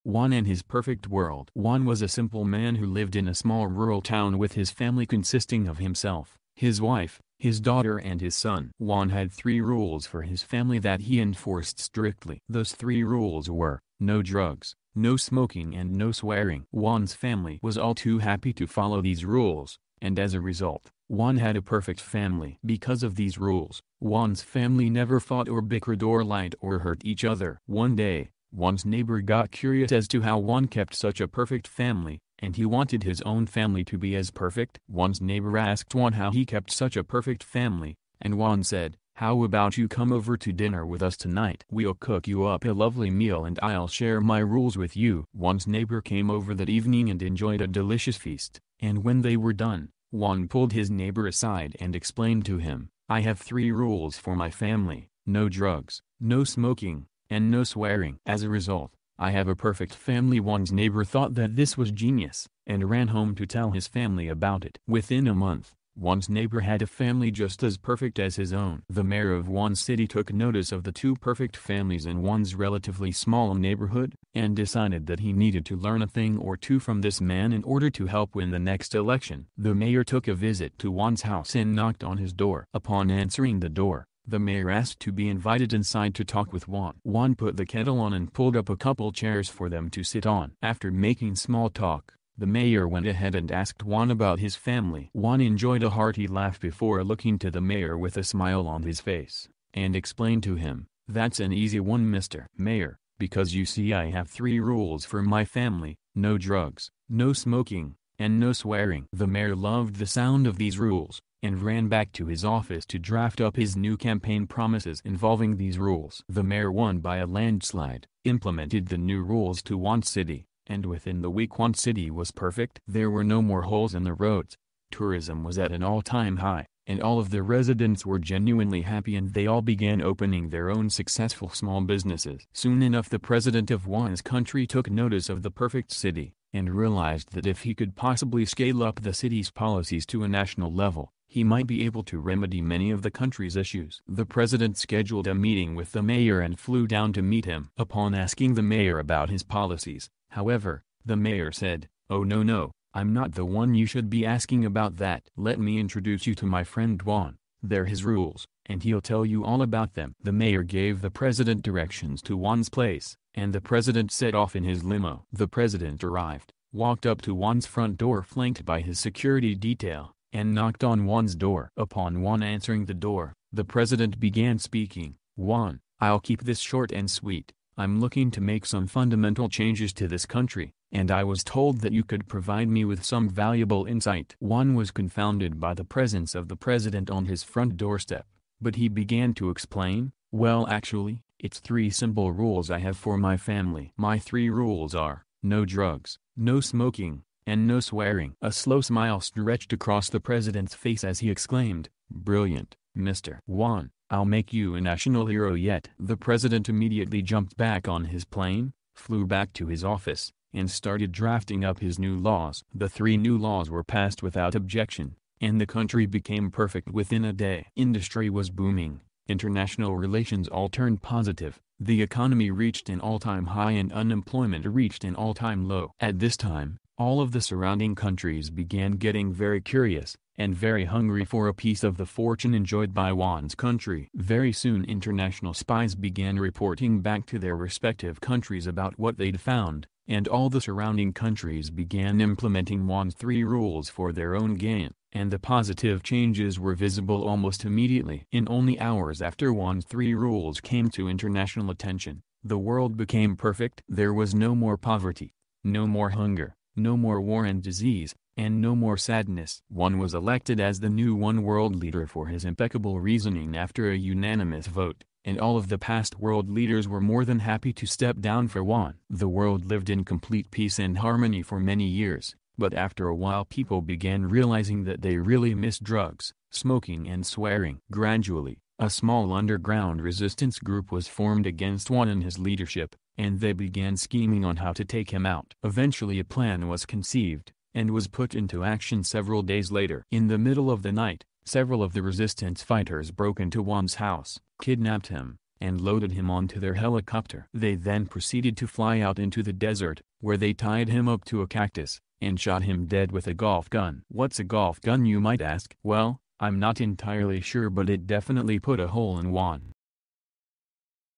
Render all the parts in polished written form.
Juan and his perfect world. Juan was a simple man who lived in a small rural town with his family consisting of himself, his wife, his daughter and his son. Juan had 3 rules for his family that he enforced strictly. Those 3 rules were, no drugs, no smoking and no swearing. Juan's family was all too happy to follow these rules, and as a result, Juan had a perfect family. Because of these rules, Juan's family never fought or bickered or lied or hurt each other. One day, Juan's neighbor got curious as to how Juan kept such a perfect family, and he wanted his own family to be as perfect. Juan's neighbor asked Juan how he kept such a perfect family, and Juan said, "How about you come over to dinner with us tonight? We'll cook you up a lovely meal and I'll share my rules with you." Juan's neighbor came over that evening and enjoyed a delicious feast, and when they were done, Juan pulled his neighbor aside and explained to him, "I have 3 rules for my family, no drugs, no smoking, and no swearing. As a result, I have a perfect family." Juan's neighbor thought that this was genius, and ran home to tell his family about it. Within a month, Juan's neighbor had a family just as perfect as his own. The mayor of Juan's city took notice of the 2 perfect families in Juan's relatively small neighborhood, and decided that he needed to learn a thing or two from this man in order to help win the next election. The mayor took a visit to Juan's house and knocked on his door. Upon answering the door, the mayor asked to be invited inside to talk with Juan. Juan put the kettle on and pulled up a couple chairs for them to sit on. After making small talk, the mayor went ahead and asked Juan about his family. Juan enjoyed a hearty laugh before looking to the mayor with a smile on his face, and explained to him, "That's an easy one, Mr. Mayor, because you see I have 3 rules for my family, no drugs, no smoking, and no swearing." The mayor loved the sound of these rules, and ran back to his office to draft up his new campaign promises involving these rules. The mayor won by a landslide, implemented the new rules to Juan's city, and within the week Juan's city was perfect. There were no more holes in the roads, tourism was at an all-time high, and all of the residents were genuinely happy and they all began opening their own successful small businesses. Soon enough the president of Juan's country took notice of the perfect city, and realized that if he could possibly scale up the city's policies to a national level, he might be able to remedy many of the country's issues. The president scheduled a meeting with the mayor and flew down to meet him. Upon asking the mayor about his policies, however, the mayor said, "Oh no, I'm not the one you should be asking about that. Let me introduce you to my friend Juan. They're his rules, and he'll tell you all about them." The mayor gave the president directions to Juan's place, and the president set off in his limo. The president arrived, walked up to Juan's front door flanked by his security detail, and knocked on Juan's door. Upon Juan answering the door, the president began speaking. "Juan, I'll keep this short and sweet. I'm looking to make some fundamental changes to this country, and I was told that you could provide me with some valuable insight." Juan was confounded by the presence of the president on his front doorstep, but he began to explain, "Well actually, it's 3 simple rules I have for my family. My 3 rules are, no drugs, no smoking, and no swearing." A slow smile stretched across the president's face as he exclaimed, "Brilliant, Mr. Juan. I'll make you a national hero yet." The president immediately jumped back on his plane, flew back to his office, and started drafting up his new laws. The 3 new laws were passed without objection, and the country became perfect within a day. Industry was booming, international relations all turned positive, the economy reached an all-time high and unemployment reached an all-time low. At this time, all of the surrounding countries began getting very curious, and very hungry for a piece of the fortune enjoyed by Juan's country. Very soon international spies began reporting back to their respective countries about what they'd found, and all the surrounding countries began implementing Juan's 3 rules for their own gain, and the positive changes were visible almost immediately. In only hours after Juan's 3 rules came to international attention, the world became perfect. There was no more poverty, no more hunger, no more war and disease, and no more sadness. Juan was elected as the new one world leader for his impeccable reasoning after a unanimous vote, and all of the past world leaders were more than happy to step down for Juan. The world lived in complete peace and harmony for many years, but after a while people began realizing that they really missed drugs, smoking and swearing. Gradually, a small underground resistance group was formed against Juan and his leadership, and they began scheming on how to take him out. Eventually a plan was conceived, and was put into action several days later. In the middle of the night, several of the resistance fighters broke into Juan's house, kidnapped him, and loaded him onto their helicopter. They then proceeded to fly out into the desert, where they tied him up to a cactus, and shot him dead with a golf gun. What's a golf gun, you might ask? Well, I'm not entirely sure, but it definitely put a hole in Juan.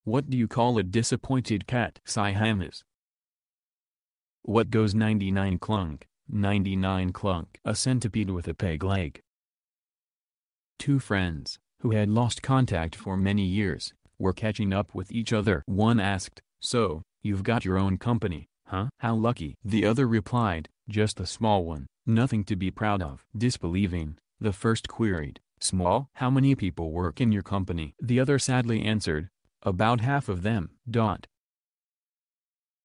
What do you call a disappointed cat? Siamas. What goes 99 clunk, 99 clunk? A centipede with a peg leg. Two friends, who had lost contact for many years, were catching up with each other. One asked, "So, you've got your own company, huh? How lucky." The other replied, "Just a small one, nothing to be proud of." Disbelieving, the first queried, "Small? How many people work in your company?" The other sadly answered, "About half of them."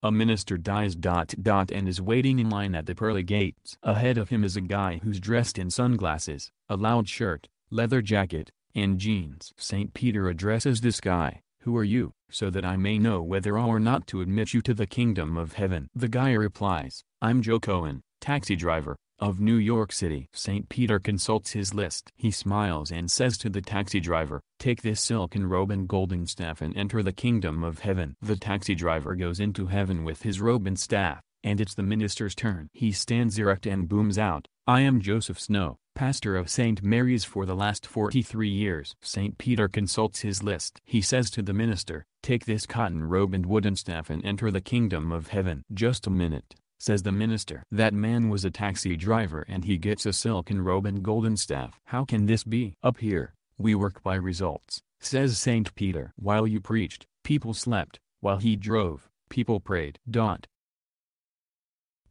A minister dies and is waiting in line at the pearly gates. Ahead of him is a guy who's dressed in sunglasses, a loud shirt, leather jacket, and jeans. St. Peter addresses this guy, "Who are you, so that I may know whether or not to admit you to the kingdom of heaven?" The guy replies, "I'm Joe Cohen, taxi driver, of New York City." St. Peter consults his list. He smiles and says to the taxi driver, "Take this silken robe and golden staff and enter the kingdom of heaven." The taxi driver goes into heaven with his robe and staff, and it's the minister's turn. He stands erect and booms out, "I am Joseph Snow, pastor of St. Mary's for the last 43 years. St. Peter consults his list. He says to the minister, "Take this cotton robe and wooden staff and enter the kingdom of heaven." "Just a minute," says the minister. "That man was a taxi driver and he gets a silken robe and golden staff. How can this be?" "Up here, we work by results," says St. Peter. "While you preached, people slept. While he drove, people prayed."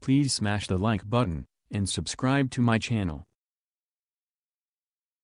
Please smash the like button, and subscribe to my channel.